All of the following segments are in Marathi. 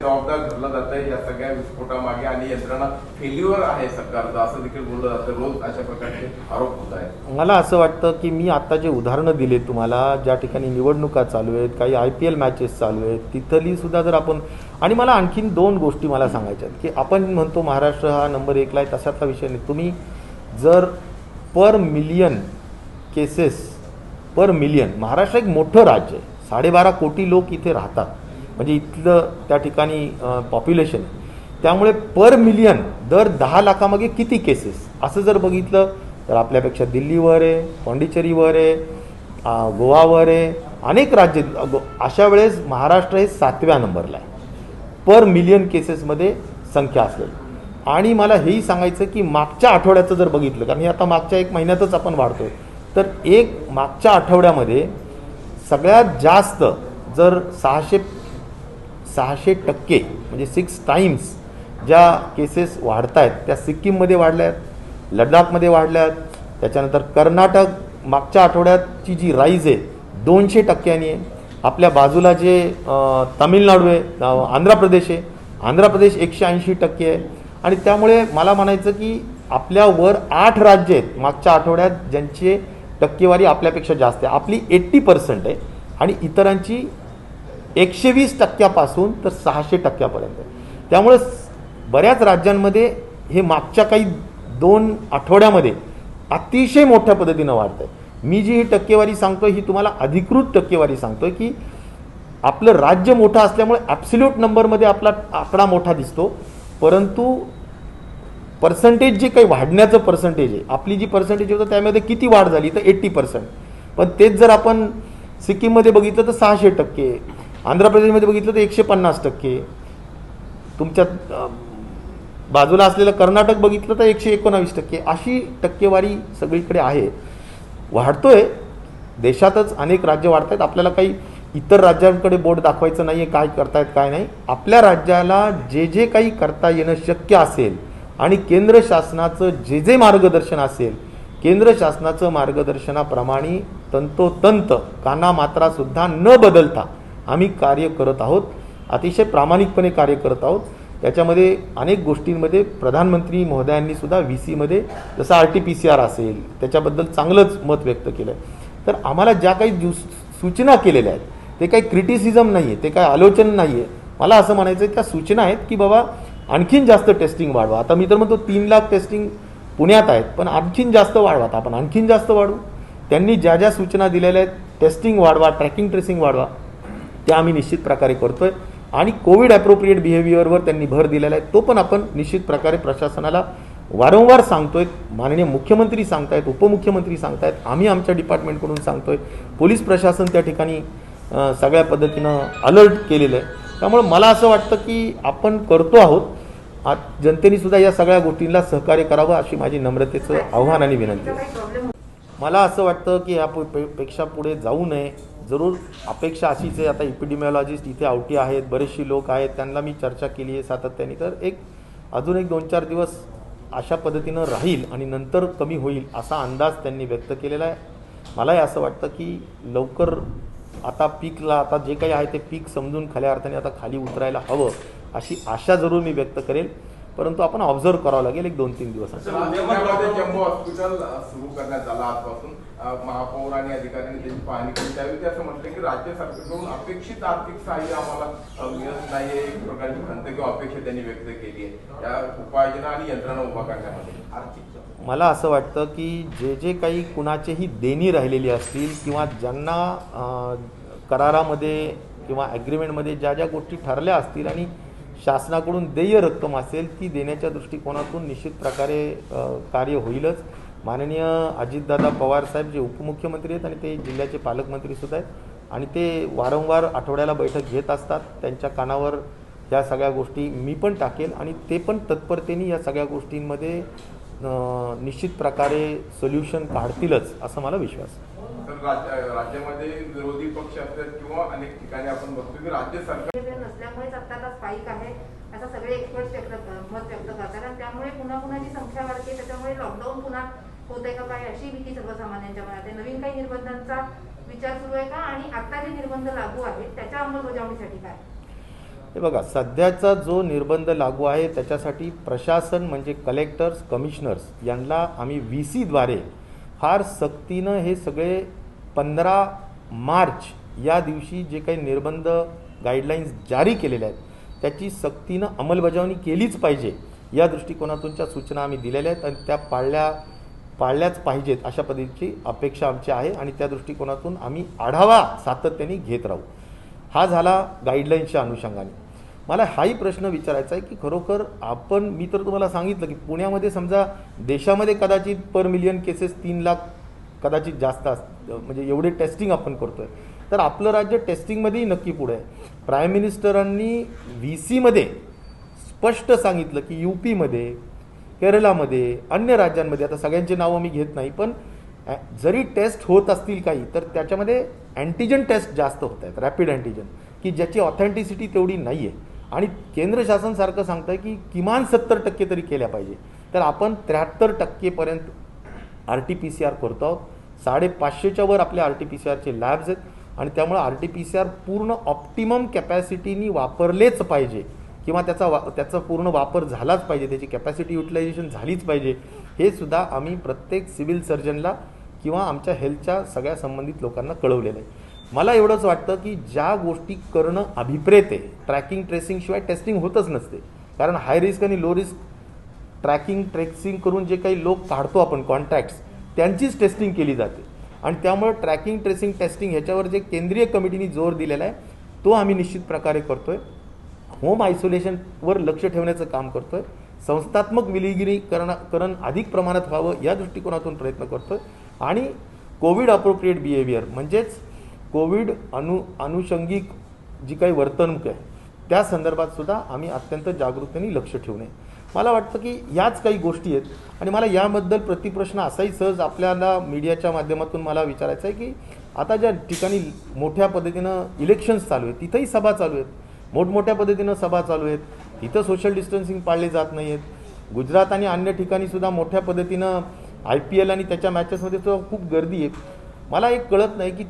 जबाबदार धरलं जातंय या सगळ्या विस्फोटामागे आणि यंत्रणा फेल्युअर आहे सरकारचं असं देखील बोललं जातं. रोज अशा प्रकारचे आरोप होत आहेत. मला असं वाटतं की मी आता जे उदाहरणं दिले तुम्हाला, ज्या ठिकाणी निवडणुका चालू आहेत, काही IPL मॅचेस चालू आहेत, तिथली सुद्धा जर आपण, आणि मला आणखीन 2 गोष्टी मला सांगायच्या आहेत की आपण म्हणतो महाराष्ट्र हा नंबर 1ला आहे, तशातला विषय नाही. तुम्ही जर पर मिलियन केसेस पर मिलियन, महाराष्ट्र एक मोठं राज्य आहे, 12.5 कोटी लोक इथे राहतात, म्हणजे इथलं त्या ठिकाणी पॉप्युलेशन आहे. त्यामुळे पर मिलियन दर 10 लाखामागे किती केसेस असं जर बघितलं तर आपल्यापेक्षा दिल्लीवर आहे, पाँडिचेरीवर आहे, गोवावर आहे, अनेक राज्य. अशा वेळेस महाराष्ट्र हे 7व्या नंबरला आहे पर मिलियन केसेसमध्ये संख्या असलेली. आणि मला हेही सांगायचं की मागच्या आठवड्याचं जर बघितलं, कारण हे आता मागच्या 1 महिन्यातच आपण वाढतोय, तर मागच्या आठवड्यामध्ये सगळ्यात जास्त जर 600% म्हणजे 6 टाइम्स ज्या केसेस वाढत आहेत त्या सिक्कीममध्ये वाढल्या आहेत, लडाखमध्ये वाढल्या आहेत. त्याच्यानंतर कर्नाटक मागच्या आठवड्याची जी राईज आहे 200% आहे. आपल्या बाजूला जे तामिळनाडू आहे, आंध्र प्रदेश आहे, आंध्र प्रदेश 180% आहे. आणि त्यामुळे मला म्हणायचं की आपल्यावर 8 राज्य आहेत मागच्या आठवड्यात ज्यांची टक्केवारी आपल्यापेक्षा जास्त आहे. आपली 80% आहे आणि इतरांची 120% तर 600% आहे. त्यामुळे बऱ्याच राज्यांमध्ये हे मागच्या काही 2 आठवड्यामध्ये अतिशय मोठ्या पद्धतीनं वाढत आहे. मी जी ही टक्केवारी सांगतोय ही तुम्हाला अधिकृत टक्केवारी सांगतोय की आपलं राज्य मोठं असल्यामुळे ॲब्सोल्यूट नंबरमध्ये आपला आकडा मोठा दिसतो, परंतु पर्सेंटेज जे काही वाढण्याचं पर्सेंटेज आहे, आपली जी पर्सेंटेज होतं त्यामध्ये किती वाढ झाली तर 80%. पण तेच जर आपण सिक्कीममध्ये बघितलं तर 600%, आंध्र प्रदेशमध्ये बघितलं तर 150%, तुमच्या बाजूला असलेलं कर्नाटक बघितलं तर 119%. अशी टक्केवारी सगळीकडे आहे, वाढतोय. देशातच अनेक राज्य वाढत आहेत. आपल्याला काही इतर राज्यांकडे बोट दाखवायचं नाही आहे काय करतायत काय नाही. आपल्या राज्याला जे जे काही करता येणं शक्य असेल आणि केंद्र शासनाचं जे जे मार्गदर्शन असेल, केंद्र शासनाचं मार्गदर्शनाप्रमाणे तंतोतंत कानामात्रासुद्धा न बदलता आम्ही कार्य करत आहोत, अतिशय प्रामाणिकपणे कार्य करत आहोत. त्याच्यामध्ये अनेक गोष्टींमध्ये प्रधानमंत्री महोदयांनी सुद्धा VCमध्ये जसं RT-PCR असेल त्याच्याबद्दल चांगलंच मत व्यक्त केलं आहे. तर आम्हाला ज्या काही सूचना केलेल्या आहेत ते काही क्रिटिसिझम नाही आहे, ते काही आलोचन नाही आहे. मला असं म्हणायचं आहे त्या सूचना आहेत की बाबा आणखीन जास्त टेस्टिंग वाढवा. आता मी तर म्हणतो 3 लाख टेस्टिंग पुण्यात आहेत, पण आणखीन जास्त वाढवा. आपण आणखीन जास्त वाढवू. त्यांनी ज्या ज्या सूचना दिलेल्या आहेत, टेस्टिंग वाढवा, ट्रॅकिंग ट्रेसिंग वाढवा, त्या आम्ही निश्चित प्रकारे करतोय. आणि कोविड ॲप्रोप्रिएट बिहेवियरवर त्यांनी भर दिलेला आहे, तो पण आपण निश्चित प्रकारे प्रशासनाला वारंवार सांगतोय. माननीय मुख्यमंत्री सांगतायत, उपमुख्यमंत्री सांगतायत, आम्ही आमच्या डिपार्टमेंटकडून सांगतोय, पोलीस प्रशासन त्या ठिकाणी सगळ्या पद्धतीनं अलर्ट केलेलं आहे. त्यामुळे मला असं वाटतं की आपण करतो आहोत. जनतेने सुद्धा या सगळ्या गोष्टींना सहकार्य करावं अशी माझी नम्रतेचं आव्हान आणि विनंती आहे. मला असं वाटतं की यापेक्षा पुढे जाऊ नये. जरूर अपेक्षा अशीच आहे. आता इपिडेमिओलॉजिस्ट इथे आवटी आहेत, बरेचशी लोक आहेत, त्यांना मी चर्चा केली आहे सातत्याने. तर अजून 2-4 दिवस अशा पद्धतीनं राहील आणि नंतर कमी होईल असा अंदाज त्यांनी व्यक्त केलेला आहे. मलाही असं वाटतं की लवकर आता पीकला, आता जे काही आहे ते पीक समजून खऱ्या अर्थाने आता खाली उतरायला हवं अशी आशा जरूर मी व्यक्त करेल. परंतु आपण ऑब्झर्व करावं लागेल 1-2-3 दिवस. जम्बो हॉस्पिटल सुरू करण्यात आलं आजपासून. महापौर आणि अधिकाऱ्यांनी त्याची पाहणी केली. त्यावेळी ते असं म्हटलं की राज्य सरकारकडून अपेक्षित आर्थिक सहाय्य आम्हाला मिळत नाही, एक प्रकारची खंत किंवा अपेक्षा त्यांनी व्यक्त केली आहे या उपाययोजना आणि यंत्रणा उभा करण्यामध्ये. मला असं वाटतं की जे जे काही कुणाचेही देणी राहिलेली असतील किंवा ज्यांना करारामध्ये किंवा ॲग्रीमेंटमध्ये ज्या ज्या गोष्टी ठरल्या असतील आणि शासनाकडून देय रक्कम असेल ती देण्याच्या दृष्टिकोनातून निश्चित प्रकारे कार्य होईलच. माननीय अजितदादा पवार साहेब जे उपमुख्यमंत्री आहेत आणि ते जिल्ह्याचे पालकमंत्रीसुद्धा आहेत आणि ते वारंवार आठवड्याला बैठक घेत असतात. त्यांच्या कानावर या सगळ्या गोष्टी मी पण टाकेल आणि ते पण तत्परतेने या सगळ्या गोष्टींमध्ये निश्चित प्रकारे सोल्युशन काढतीलच असं मला विश्वास आहे. राज्यामध्ये विरोधी पक्ष असतात किंवा अनेक ठिकाणी आपण बघतो की राज्य सरकार नसल्यामुळेच आता स्पाइक आहे असं सगळे एक्सपर्ट मत व्यक्त करतात आणि त्यामुळे पुन्हा जी संख्या वाढते त्याच्यामुळे लॉकडाऊन पुन्हा होतंय का काय अशी भीती सर्वसामान्यांच्या मनात आहे. नवीन काही निर्बंधांचा विचार सुरू आहे का आणि आता जे निर्बंध लागू आहेत त्याच्या अंमलबजावणीसाठी काय? हे बघा, सध्याचा जो निर्बंध लागू आहे त्याच्यासाठी प्रशासन म्हणजे कलेक्टर्स, कमिशनर्स यांना आम्ही VC द्वारे फार सक्तीनं हे सगळे 15 मार्च या दिवशी जे काही निर्बंध गाईडलाईन्स जारी केलेल्या आहेत त्याची सक्तीनं अंमलबजावणी केलीच पाहिजे या दृष्टिकोनातूनच्या सूचना आम्ही दिलेल्या आहेत आणि त्या पाळल्याच पाहिजेत अशा पद्धतीची अपेक्षा आमची आहे आणि त्या दृष्टिकोनातून आम्ही आढावा सातत्याने घेत राहू. हा झाला गाईडलाईन्सच्या अनुषंगाने. मला हाही प्रश्न विचारायचा आहे की खरोखर मी तर तुम्हाला सांगितलं की पुण्यामध्ये समजा देशामध्ये कदाचित पर मिलियन केसेस 3 लाख कदाचित जास्त म्हणजे एवढे टेस्टिंग आपण करतोय, तर आपलं राज्य टेस्टिंगमध्येही नक्की पुढे आहे. प्राईम मिनिस्टरांनी VCमध्ये स्पष्ट सांगितलं की UPमध्ये, केरळामध्ये, अन्य राज्यांमध्ये, आता सगळ्यांची नावं मी घेत नाही, पण जरी टेस्ट होत असतील काही तर त्याच्यामध्ये अँटीजन टेस्ट जास्त होत आहेत, रॅपिड अँटीजन, की ज्याची ऑथेंटिसिटी तेवढी नाही आहे आणि केंद्र शासन सारखं सांगतं आहे की किमान 70% तरी केल्या पाहिजे. तर आपण 73% RT-PCR करतो आहोत. 550च्या वर आपल्या RT-PCRचे लॅब्स आहेत आणि त्यामुळे RT-PCR पूर्ण ऑप्टिमम कॅपॅसिटीनी वापरलेच पाहिजे किंवा त्याचा पूर्ण वापर झालाच पाहिजे, त्याची कॅपॅसिटी युटिलायझेशन झालीच पाहिजे. हे सुद्धा आम्ही प्रत्येक सिव्हिल सर्जनला किंवा आमच्या हेल्थच्या सगळ्या संबंधित लोकांना कळवलेलं आहे. मला एवढंच वाटतं की ज्या गोष्टी करणं अभिप्रेत आहे, ट्रॅकिंग ट्रेसिंगशिवाय टेस्टिंग होतच नसते, कारण हाय रिस्क आणि लो रिस्क ट्रॅकिंग ट्रेसिंग करून जे काही लोक काढतो आपण कॉन्टॅक्ट्स त्यांचीच टेस्टिंग केली जाते आणि त्यामुळे ट्रॅकिंग ट्रेसिंग टेस्टिंग ह्याच्यावर जे केंद्रीय कमिटीने जोर दिलेला आहे तो आम्ही निश्चित प्रकारे करतोय. होम आयसोलेशनवर लक्ष ठेवण्याचं काम करतोय. संस्थात्मक विलगीकरण अधिक प्रमाणात व्हावं या दृष्टिकोनातून प्रयत्न करतोय आणि कोविड अप्रोप्रिएट बिहेवियर म्हणजेच कोविड अनुषंगिक जी काही वर्तणूक आहे त्या संदर्भात सुद्धा आम्ही अत्यंत जागरूकतेने लक्ष ठेवू नये. मला वाटतं की याच काही गोष्टी आहेत आणि मला याबद्दल प्रतिप्रश्न असाही सहज आपल्याला मीडियाच्या माध्यमातून मला विचारायचं आहे की आता ज्या ठिकाणी मोठ्या पद्धतीनं इलेक्शन्स चालू आहेत तिथंही सभा चालू आहेत, मोठमोठ्या पद्धतीनं सभा चालू आहेत, तिथं सोशल डिस्टन्सिंग पाळले जात नाही आहेत. गुजरात आणि अन्य ठिकाणी सुद्धा मोठ्या पद्धतीनं IPL आणि त्याच्या मॅचेसमध्ये सुद्धा खूप गर्दी आहे. मला एक कळत नाही की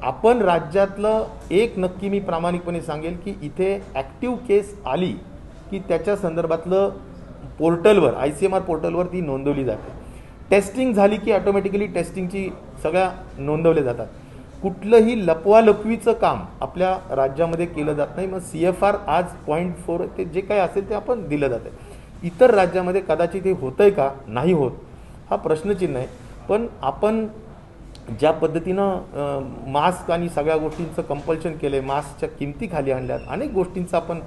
आपण राज्यातलं एक नक्की मी प्रामाणिकपणे सांगेल की इथे ॲक्टिव्ह केस आली की त्याच्या संदर्भातलं पोर्टलवर ICMR पोर्टलवर ती नोंदवली जाते. टेस्टिंग झाली की ऑटोमॅटिकली टेस्टिंगची सगळ्या नोंदवल्या जातात. कुठलंही लपवालपवीचं काम आपल्या राज्यामध्ये केलं जात नाही. मग CFR आज 0.4 ते जे काही असेल ते आपण दिलं जातं. इतर राज्यामध्ये कदाचित हे होतं आहे का, नाही होत, हा प्रश्नचिन्ह आहे. पण आपण ज्या पद्धतीनं मास्क आणि सगळ्या गोष्टींचं कंपल्शन केलं आहे, मास्कच्या किमती खाली आणल्यात, अनेक गोष्टींचं आपण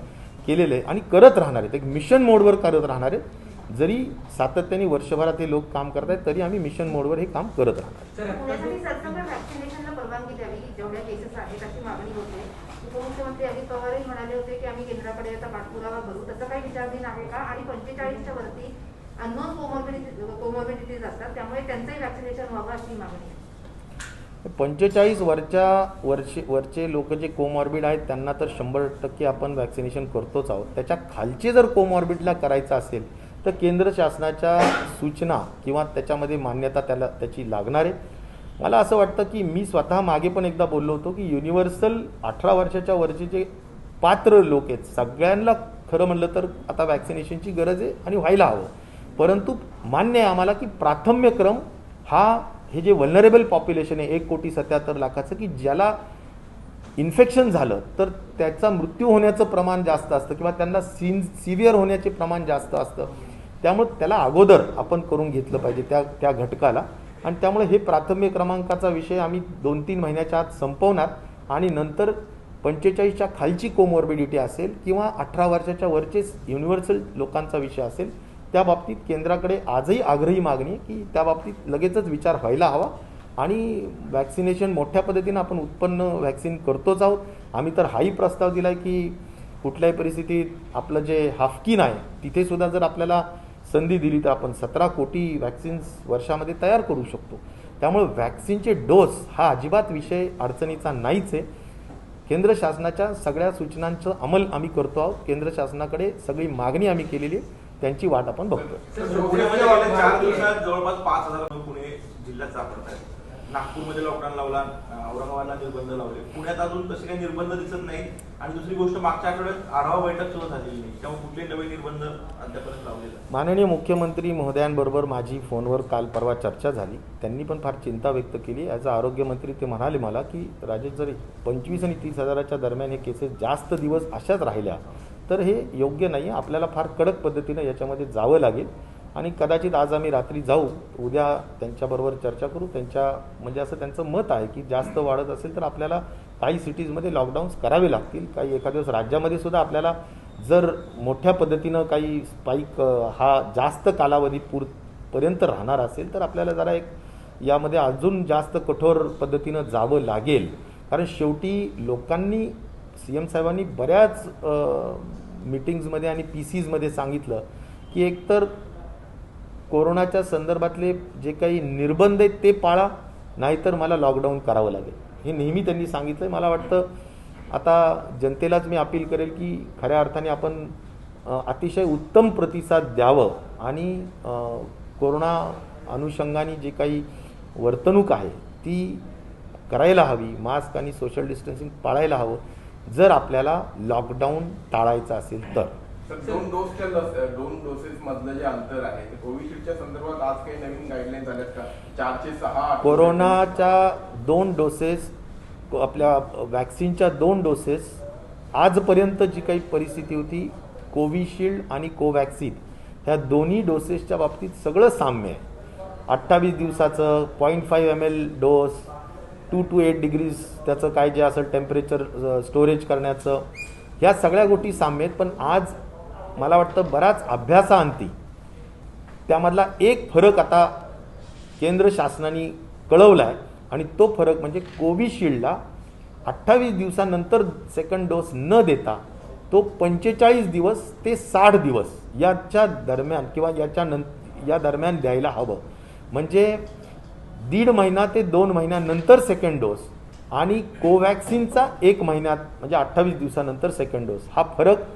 केलेलं आहे आणि करत राहणार आहेत. एक मिशन मोडवर करत राहणार आहे. जरी सातत्याने वर्षभरात हे लोक काम करत आहेत तरी आम्ही मिशन मोडवर हे काम करत राहणार. पुण्यासाठी सरसकट व्हॅक्सिनेशनला परवानगी द्यावी, जेवढ्या केसेस आहेत अशी मागणी होते. उपमुख्यमंत्री अजित पवारही म्हणाले होते की आम्ही केंद्राकडे आता पाठपुरावा करू. तसं काही विचारधीन आहे का? आणि 45च्या वरती अननोन कोमॉर्बिडिटीज असतात त्यामुळे त्यांचंही व्हॅक्सिनेशन व्हावं अशी मागणी आहे. 45 वरचे लोक जे कोमॉर्बिड आहेत त्यांना तर 100% आपण वॅक्सिनेशन करतोच आहोत. त्याच्या खालचे जर कोमॉर्बिडला करायचं असेल तर केंद्र शासनाच्या सूचना किंवा त्याच्यामध्ये मान्यता त्याची लागणार आहे. मला असं वाटतं की मी स्वतः मागे पण एकदा बोललो होतो की युनिव्हर्सल 18 वर्षाच्या वरचे जे पात्र लोक आहेत सगळ्यांना खरं म्हणलं तर आता वॅक्सिनेशनची गरज आहे आणि व्हायला हवं. परंतु मान्य आहे आम्हाला की प्राथम्यक्रम हे जे वल्नरेबल पॉप्युलेशन आहे 1,77,00,000 की ज्याला इन्फेक्शन झालं तर त्याचा मृत्यू होण्याचं प्रमाण जास्त असतं किंवा त्यांना सिव्हिअर होण्याचे प्रमाण जास्त असतं. त्यामुळे त्याला अगोदर आपण करून घेतलं पाहिजे त्या घटकाला आणि त्यामुळे हे प्राथम्य क्रमांकाचा विषय आम्ही 2-3 महिन्याच्या आत संपवणार आणि नंतर 45च्या खालची कोमॉर्बिडिटी असेल किंवा 18 वर्षाच्या वरचे युनिव्हर्सल लोकांचा विषय असेल त्या बाबतीत केंद्राकडे आजही आग्रही मागणी की त्या बाबतीत लगेचच विचार व्हायला हवा आणि वॅक्सिनेशन मोठ्या पद्धतीनं आपण उत्पन्न वॅक्सिन करतोच आहोत. आम्ही तर हाही प्रस्ताव दिला आहे की कुठल्याही परिस्थितीत आपलं जे हाफकिन आहे तिथे सुद्धा जर आपल्याला संधी दिली तर आपण 17 कोटी वॅक्सिन्स वर्षामध्ये तयार करू शकतो. त्यामुळे वॅक्सिनचे डोस हा अजिबात विषय अडचणीचा नाहीच आहे. केंद्र शासनाच्या सगळ्या सूचनांचं अंमल आम्ही करतो आहोत. केंद्र शासनाकडे सगळी मागणी आम्ही केलेली आहे, त्यांची वाट आपण बघतोय. 4 दिवसात जवळपास 5,000 लोक पुणे जिल्ह्यात सापडत आहेत. नागपूरमध्ये लॉकडाऊन लावला, औरंगाबादला निर्बंध लावले, पुण्यात अजून तसे काही निर्बंध दिसत नाही. आणि दुसरी गोष्ट, मागच्या आठवड्यात आढावा बैठक सुद्धा झालेली नाही, त्यामुळे कुठले नवे निर्बंध अद्यापर्यंत लावले नाही. माननीय मुख्यमंत्री महोदयांबरोबर माझी फोनवर काल परवा चर्चा झाली. त्यांनी पण फार चिंता व्यक्त केली. ॲज अ आरोग्यमंत्री ते म्हणाले मला की राजेश, जर 25 आणि 30 हजाराच्या दरम्यान हे केसेस जास्त दिवस अशाच राहिल्या तर हे योग्य नाही. आपल्याला फार कडक पद्धतीनं याच्यामध्ये जावं लागेल आणि कदाचित आज आम्ही रात्री जाऊ, उद्या त्यांच्याबरोबर चर्चा करू. म्हणजे असं त्यांचं मत आहे की जास्त वाढत असेल तर आपल्याला काही सिटीजमध्ये लॉकडाऊन्स करावे लागतील. काही एखाद्या दिवस राज्यामध्ये सुद्धा आपल्याला जर मोठ्या पद्धतीनं काही स्पाईक हा जास्त कालावधी पर्यंत राहणार असेल तर आपल्याला जरा एक यामध्ये अजून जास्त कठोर पद्धतीनं जावं लागेल. कारण शेवटी लोकांनी, CM साहेबांनी बऱ्याच मीटिंग्समध्ये आणि PCsमध्ये सांगितलं की एकतर कोरोनाच्या संदर्भातले जे काही निर्बंध आहेत ते पाळा, नाहीतर मला लॉकडाऊन करावं लागेल. हे नेहमी त्यांनी सांगितलं आहे. मला वाटतं आता जनतेलाच मी अपील करेल की खऱ्या अर्थाने आपण अतिशय उत्तम प्रतिसाद द्यावं आणि कोरोना अनुषंगाने जे काही वर्तणूक आहे ती करायला हवी. मास्क आणि सोशल डिस्टन्सिंग पाळायला हवं जर आपल्याला लॉकडाऊन टाळायचं असेल तर. दोन डोसेस मधलं जे अंतर आहे ते कोविशिल्डच्या संदर्भात आज काही नवीन गाईडलाईन्स आल्यात का? 4 ते 6 कोरोनाच्या 2 डोसेस, आपल्या वॅक्सिनच्या 2 डोसेस, आजपर्यंत जी काही परिस्थिती होती कोविशिल्ड आणि कोवॅक्सिन ह्या दोन्ही डोसेसच्या बाबतीत सगळं साम्य आहे. 28 दिवसाचं 0.5 ml डोस, 2 to 8 डिग्रीज त्याचं काय जे असेल टेम्परेचर स्टोरेज करण्याचं, ह्या सगळ्या गोष्टी साम्य आहेत. पण आज मला वाटतं बराच अभ्यासाअंती त्यामधला एक फरक आता केंद्र शासनाने कळवला आहे आणि तो फरक म्हणजे कोविशिल्डला 28 दिवसानंतर सेकंड डोस न देता तो 45 दिवस ते 60 दिवस याच्या दरम्यान किंवा या दरम्यान द्यायला हवं. म्हणजे 1.5 महिना ते 2 महिन्यानंतर सेकंड डोस आणि कोवॅक्सिनचा 1 महिन्यात म्हणजे 28 दिवसानंतर सेकंड डोस, हा फरक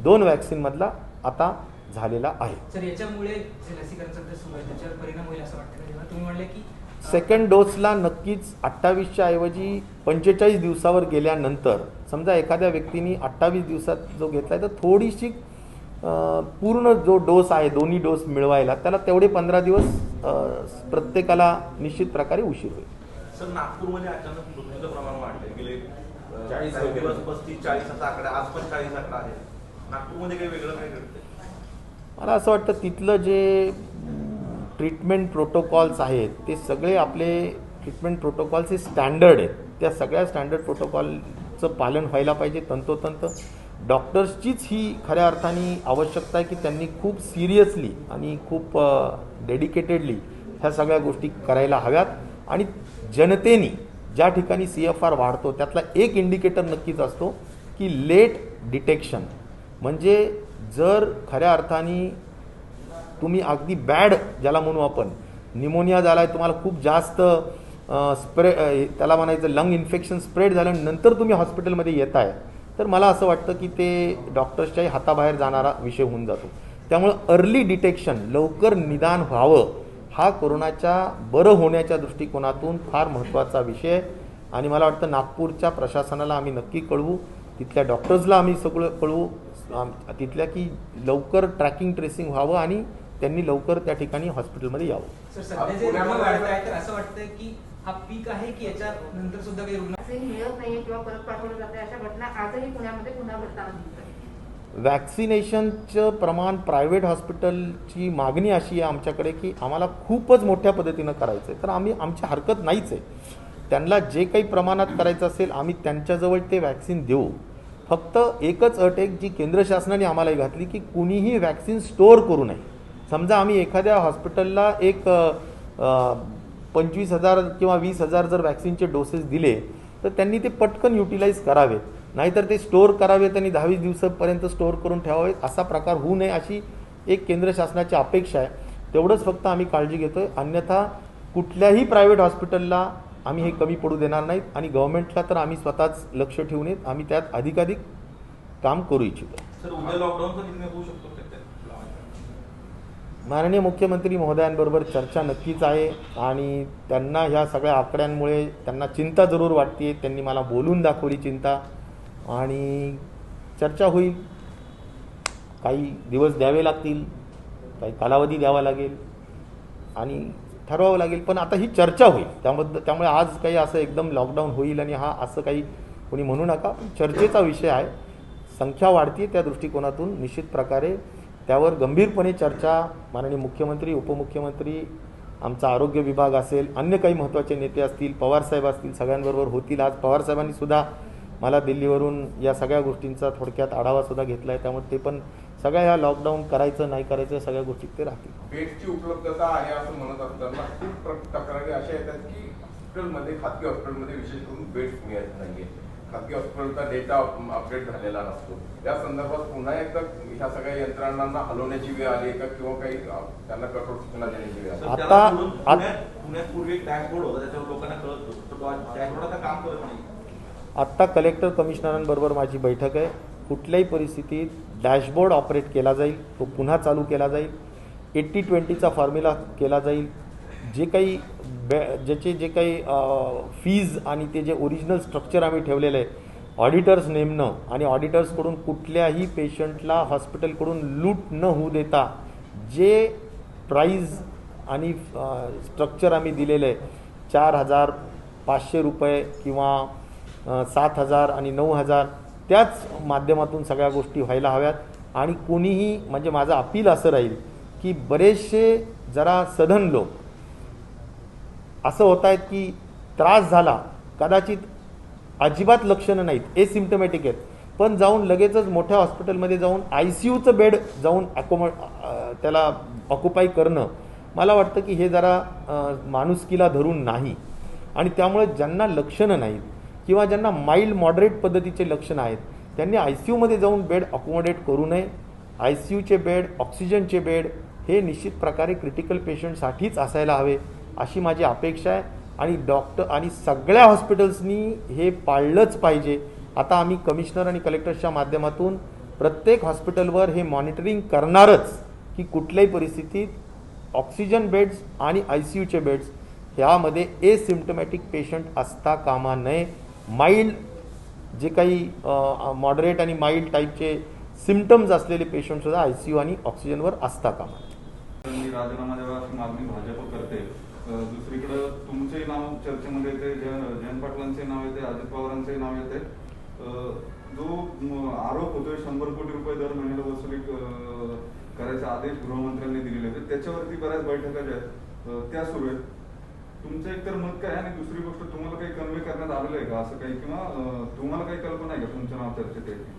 2 वॅक्सिनमधला आता झालेला आहे. सर, याच्यामुळे जे लसीकरण सध्या सुरू आहे त्याच्यावर परिणाम होईल असं वाटतं का? जेव्हा तुम्ही म्हणले की सेकंड डोसला नक्कीच 28च्या ऐवजी 45 दिवसावर गेल्यानंतर, समजा एखाद्या व्यक्तीने 28 दिवसात जो घेतला तर थोडीशी पूर्ण जो डोस आहे दोन्ही डोस मिळवायला त्याला तेवढे 15 दिवस प्रत्येकाला निश्चित प्रकारे उशीर होईल. सर, नागपूरमध्ये अचानक मृत्यूचं प्रमाण वाढलंय. गेले 40 दिवस 35-40 असा आकडा, आज पण 40 आकडा आहे. नागपूरमध्ये काही वेगळं काय घडतंय? मला असं वाटतं तिथलं जे ट्रीटमेंट प्रोटोकॉल्स आहेत ते सगळे आपले ट्रीटमेंट प्रोटोकॉल्स हे स्टँडर्ड आहेत. त्या सगळ्या स्टँडर्ड प्रोटोकॉलचं पालन व्हायला पाहिजे तंतोतंत. डॉक्टर्सचीच ही खऱ्या अर्थाने आवश्यकता आहे की त्यांनी खूप सिरियसली आणि खूप डेडिकेटेडली ह्या सगळ्या गोष्टी करायला हव्यात. आणि जनतेने ज्या ठिकाणी CFR वाढतो त्यातला एक इंडिकेटर नक्कीच असतो की लेट डिटेक्शन. म्हणजे जर खऱ्या अर्थाने तुम्ही अगदी बॅड ज्याला म्हणू आपण, निमोनिया झाला आहे, तुम्हाला खूप जास्त त्याला म्हणायचं लंग इन्फेक्शन स्प्रेड झाल्यानंतर तुम्ही हॉस्पिटलमध्ये येत आहे तर मला असं वाटतं की ते डॉक्टर्सच्याही हाताबाहेर जाणारा विषय होऊन जातो. त्यामुळं अर्ली डिटेक्शन, लवकर निदान व्हावं, हा कोरोनाच्या बरं होण्याच्या दृष्टिकोनातून फार महत्त्वाचा विषय आहे. आणि मला वाटतं नागपूरच्या प्रशासनाला आम्ही नक्की कळवू, तिथल्या डॉक्टर्सला आम्ही सगळं कळवू तिथल्या की लवकर ट्रॅकिंग ट्रेसिंग व्हावं आणि त्यांनी लवकर त्या ठिकाणी हॉस्पिटलमध्ये यावं. सर, सध्या जे रुग्ण वाढत आहे तर असं वाटतं की हा पीक आहे की याच्या नंतर सुद्धा काही रुग्ण वॅक्सिन मिळत नाहीये किंवा परत पाठवलं जाते अशा घटना आजही पुण्यामध्ये पुन्हा घडताना दिसतात. वॅक्सिनेशनचं प्रमाण प्रायव्हेट हॉस्पिटलची मागणी अशी आहे आमच्याकडे की आम्हाला खूपच मोठ्या पद्धतीनं करायचं आहे तर आमची हरकत नाहीच आहे. त्यांना जे काही प्रमाणात करायचं असेल आम्ही त्यांच्याजवळ ते वॅक्सिन देऊ. फक्त एकच अट आहे जी केंद्र शासनाने आम्हालाही घातली की कुणीही वॅक्सिन स्टोअर करू नये. समजा आम्ही एखाद्या हॉस्पिटलला एक 25,000 किंवा 20,000 जर वॅक्सिनचे डोसेस दिले तर त्यांनी ते पटकन युटिलाइज करावेत, नाहीतर ते स्टोअर करावेत आणि 10-20 दिवसापर्यंत स्टोअर करून ठेवावेत. असा प्रकार होऊ नये अशी एक केंद्र शासनाची अपेक्षा आहे. तेवढंच फक्त आम्ही काळजी घेतोय. अन्यथा कुठल्याही प्रायव्हेट हॉस्पिटलला आम्ही हे कमी पडू देणार नाहीत आणि गव्हर्नमेंटला तर आम्ही स्वतःच लक्ष ठेवून येत आम्ही त्यात अधिकाधिक काम करू इच्छितो. सर, उद्या लॉकडाऊनचा निर्णय होऊ शकतो का? माननीय मुख्यमंत्री महोदयांबरोबर चर्चा नक्कीच आहे आणि त्यांना ह्या सगळ्या आकड्यांमुळे त्यांना चिंता जरूर वाटते. त्यांनी मला बोलून दाखवली चिंता आणि चर्चा होईल. काही दिवस द्यावे लागतील, काही कालावधी द्यावा लागेल आणि ठरवावं लागेल. पण आता ही चर्चा होईल. त्यामुळे आज काही असं एकदम लॉकडाऊन होईल आणि हा असं काही कोणी म्हणू नका. चर्चेचा विषय आहे. संख्या वाढती त्या दृष्टिकोनातून निश्चित प्रकारे त्यावर गंभीरपणे चर्चा माननीय मुख्यमंत्री, उपमुख्यमंत्री, आमचा आरोग्य विभाग असेल, अन्य काही महत्त्वाचे नेते असतील, पवारसाहेब असतील, सगळ्यांबरोबर होतील. आज पवारसाहेबांनी सुद्धा मला दिल्लीवरून या सगळ्या गोष्टींचा थोडक्यात आढावासुद्धा घेतला आहे. त्यामुळे ते पण सगळ्या ह्या लॉकडाऊन करायचं नाही करायचं सगळ्या गोष्टी ते राहतील. बेडची उपलब्धता आहे असं म्हणत असताना खूप तक्रारी अशा येतात की हॉस्पिटलमध्ये, खाजगी हॉस्पिटलमध्ये विशेष करून बेड्स मिळत नाहीये. खाजगी हॉस्पिटलचा डेटा अपडेट झालेला नसतो. या संदर्भात पुन्हा एकदा ह्या सगळ्या यंत्रणांना हलवण्याची वेळ आली का किंवा काही त्यांना कठोर सूचना देण्याची वेळ आली? पुण्यात पूर्वी एक डॅशबोर्ड होता, त्याच्यावर लोकांना कळत होतं. तो डॅशबोर्ड आता काम करत नाही. आत्ता कलेक्टर कमिशनरांबरोबर माझी बैठक आहे. कुठल्याही परिस्थितीत डॅशबोर्ड ऑपरेट केला जाईल, तो पुन्हा चालू केला जाईल. 80-20चा फॉर्म्युला केला जाईल. जे काही जे काही फीज आणि ते जे ओरिजिनल स्ट्रक्चर आम्ही ठेवलेलं आहे, ऑडिटर्स नेमणं आणि ऑडिटर्सकडून कुठल्याही पेशंटला हॉस्पिटलकडून लूट न होऊ देता जे प्राईज आणि स्ट्रक्चर आम्ही दिलेलं आहे 4,500 रुपये किंवा 7,000 आणि 9,000 त्याच माध्यमातून सगळ्या गोष्टी व्हायला हव्यात. आणि कोणीही म्हणजे माझं अपील असं राहील की बरेचसे जरा सधन लोक असं होत आहेत की त्रास झाला, कदाचित अजिबात लक्षणं नाहीत, एसिम्प्टमॅटिक आहेत, पण जाऊन लगेचच मोठ्या हॉस्पिटलमध्ये जाऊन ICUचं बेड जाऊन त्याला ऑक्युपाय करणं, मला वाटतं की हे जरा माणुसकीला धरून नाही. आणि त्यामुळे ज्यांना लक्षणं नाहीत किंवा ज्यांना माइल्ड मॉडरेट पद्धतीचे लक्षणं आहेत त्यांनी ICUमध्ये जाऊन बेड अकोमोडेट करू नये. ICUचे बेड, ऑक्सिजनचे बेड हे निश्चित प्रकारे क्रिटिकल पेशंटसाठीच असायला हवे अशी माझी अपेक्षा आहे. आणि डॉक्टर आणि सगळ्या हॉस्पिटल्सनी हे पाळलंच पाहिजे. आता आम्ही कमिशनर आणि कलेक्टर्सच्या माध्यमातून प्रत्येक हॉस्पिटलवर हे मॉनिटरिंग करणारच की कुठल्याही परिस्थितीत ऑक्सिजन बेड्स आणि ICUचे बेड्स ह्यामध्ये एसिम्प्टमॅटिक पेशंट असता कामा नये. माइल्ड जे काही मॉडरेट आणि माइल्ड टाईपचे सिम्पटम्स असलेले पेशंटसुद्धा ICU आणि ऑक्सिजनवर असता कामा नये. मी राजीनामा द्यावा अशी मागणी भाजप करते. दुसरीकडे तुमचे नाव चर्चेमध्ये येते, जयंत पाटलांचे नाव येते, अजित पवारांचे नाव येते. जो आरोप होतोय 100 कोटी रुपये दर महिन्याला वसुली करायचे आदेश गृहमंत्र्यांनी दिलेले होते, त्याच्यावरती बऱ्याच बैठका ज्या आहेत त्या सुरू आहेत. तुमचं एकतर मत काय आणि दुसरी गोष्ट तुम्हाला काही कन्वे करण्यात आलेलं आहे का असं काही, किंवा तुम्हाला काही कल्पना आहे का तुमचं नाव चर्चेत येते?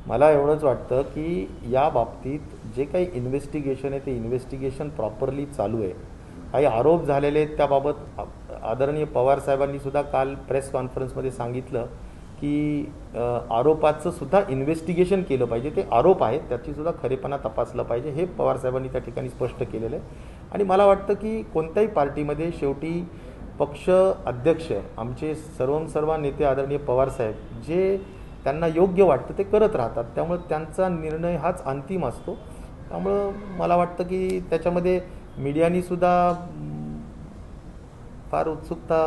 मला एवढंच वाटतं की या बाबतीत जे काही इन्व्हेस्टिगेशन आहे ते इन्व्हेस्टिगेशन प्रॉपरली चालू आहे. काही आरोप झालेले आहेत त्याबाबत आदरणीय पवारसाहेबांनी सुद्धा काल प्रेस कॉन्फरन्समध्ये सांगितलं की आरोपाचं सुद्धा इन्व्हेस्टिगेशन केलं पाहिजे. ते आरोप आहेत त्याची सुद्धा खरेपणा तपासलं पाहिजे हे पवारसाहेबांनी त्या ठिकाणी स्पष्ट केलेलं आहे. आणि मला वाटतं की कोणत्याही पार्टीमध्ये शेवटी पक्ष अध्यक्ष आमचे सर्व नेते आदरणीय पवारसाहेब जे त्यांना योग्य वाटतं ते करत राहतात. त्यामुळे त्यांचा निर्णय हाच अंतिम असतो. त्यामुळं मला वाटतं की त्याच्यामध्ये मीडियानी सुद्धा फार उत्सुकता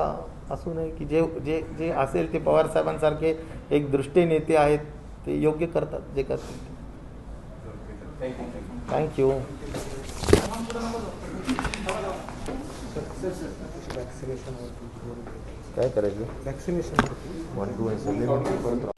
असू नये की जे जे जे असेल ते पवारसाहेबांसारखे एक दृष्टी नेते आहेत ते योग्य करतात जे करतात. थँक्यू. काय करायचं? वॅक्सिनेशन 1, 2